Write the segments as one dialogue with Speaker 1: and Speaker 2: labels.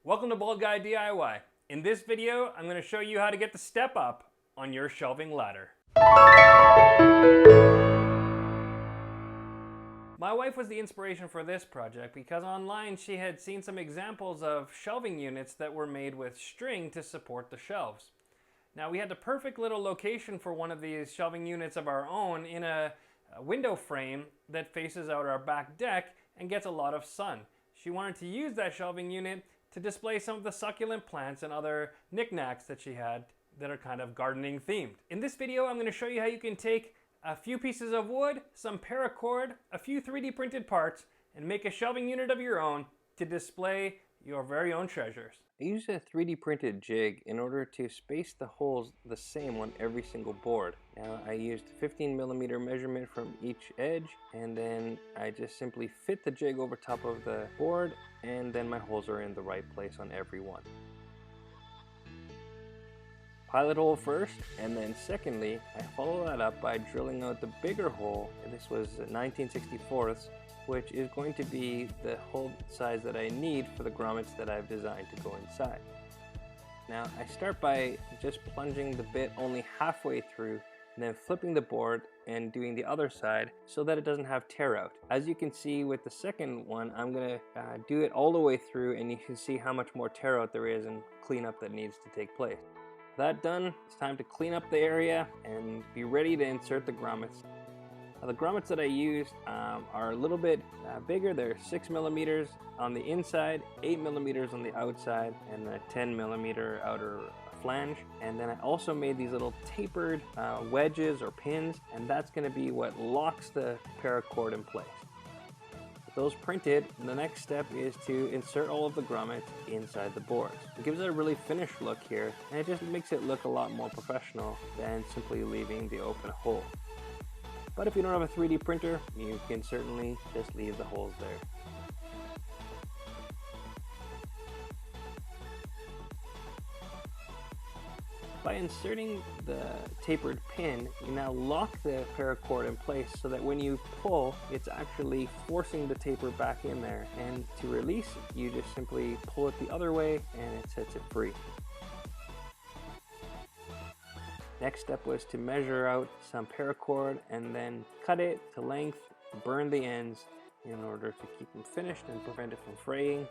Speaker 1: Welcome to Bald Guy DIY. In this video, I'm going to show you how to get the step up on your shelving ladder. My wife was the inspiration for this project because online she had seen some examples of shelving units that were made with string to support the shelves. Now we had the perfect little location for one of these shelving units of our own in a window frame that faces out our back deck and gets a lot of sun. She wanted to use that shelving unit to display some of the succulent plants and other knickknacks that she had that are kind of gardening themed. In this video, I'm going to show you how you can take a few pieces of wood, some paracord, a few 3D printed parts, and make a shelving unit of your own to display your very own treasures.
Speaker 2: I used a 3D printed jig in order to space the holes the same on every single board. Now I used 15mm measurement from each edge, and then I just simply fit the jig over top of the board, and then my holes are in the right place on every one. Pilot hole first, and then secondly, I follow that up by drilling out the bigger hole. This was 19/64, which is going to be the hole size that I need for the grommets that I've designed to go inside. Now I start by just plunging the bit only halfway through, and then flipping the board and doing the other side so that it doesn't have tear out. As you can see with the second one, I'm gonna do it all the way through, and you can see how much more tear out there is and cleanup that needs to take place. That done, it's time to clean up the area and be ready to insert the grommets. Now, the grommets that I used are a little bit bigger. They're 6mm on the inside, 8mm on the outside, and a 10mm outer flange. And then I also made these little tapered wedges or pins, and that's going to be what locks the paracord in place. With those printed, the next step is to insert all of the grommets inside the boards. It gives it a really finished look here, and it just makes it look a lot more professional than simply leaving the open hole. But if you don't have a 3D printer, you can certainly just leave the holes there. By inserting the tapered pin, you now lock the paracord in place so that when you pull, it's actually forcing the taper back in there. And to release, you just simply pull it the other way and it sets it free. Next step was to measure out some paracord and then cut it to length, burn the ends in order to keep them finished and prevent it from fraying.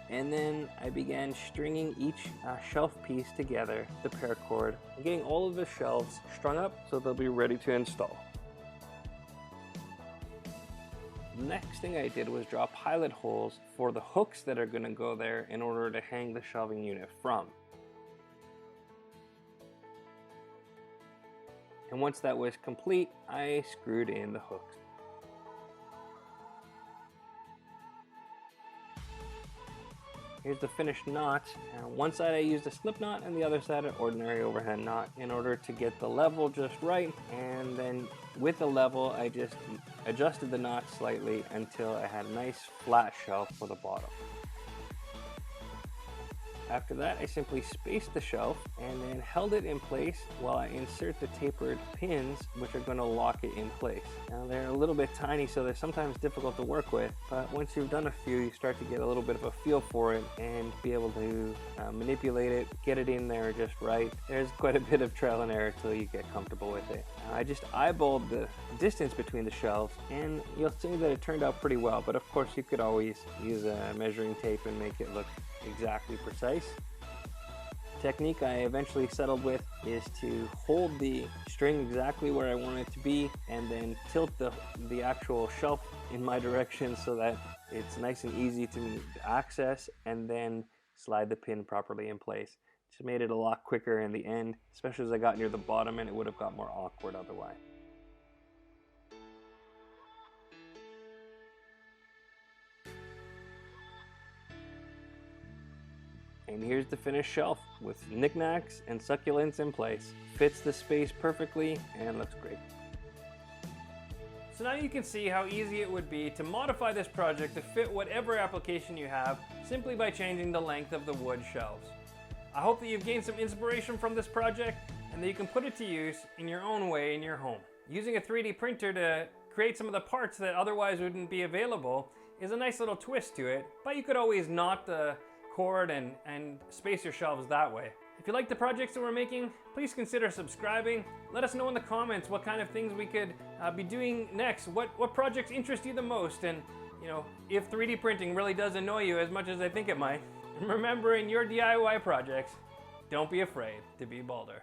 Speaker 2: And then I began stringing each shelf piece together, the paracord, and getting all of the shelves strung up so they'll be ready to install. The next thing I did was draw pilot holes for the hooks that are going to go there in order to hang the shelving unit from. And once that was complete, I screwed in the hooks. Here's the finished knot. One side I used a slip knot and the other side an ordinary overhand knot in order to get the level just right, and then with the level I just adjusted the knot slightly until I had a nice flat shelf for the bottom. After that, I simply spaced the shelf and then held it in place while I insert the tapered pins, which are going to lock it in place. Now they're a little bit tiny, so they're sometimes difficult to work with, but once you've done a few, you start to get a little bit of a feel for it and be able to manipulate it, get it in there just right. There's quite a bit of trial and error till you get comfortable with it. I just eyeballed the distance between the shelves, and you'll see that it turned out pretty well, but of course you could always use a measuring tape and make it look exactly precise. Technique I eventually settled with is to hold the string exactly where I want it to be and then tilt the actual shelf in my direction so that it's nice and easy to access, and then slide the pin properly in place. Just made it a lot quicker in the end, especially as I got near the bottom, and it would have got more awkward otherwise. And here's the finished shelf with knickknacks and succulents in place. Fits the space perfectly and looks great.
Speaker 1: So now you can see how easy it would be to modify this project to fit whatever application you have simply by changing the length of the wood shelves. I hope that you've gained some inspiration from this project, and that you can put it to use in your own way in your home. Using a 3D printer to create some of the parts that otherwise wouldn't be available is a nice little twist to it, but you could always knot the cord and space your shelves that way. If you like the projects that we're making, please consider subscribing. Let us know in the comments what kind of things we could be doing next. What projects interest you the most, and if 3D printing really does annoy you as much as I think it might. And remember, in your DIY projects, don't be afraid to be bolder.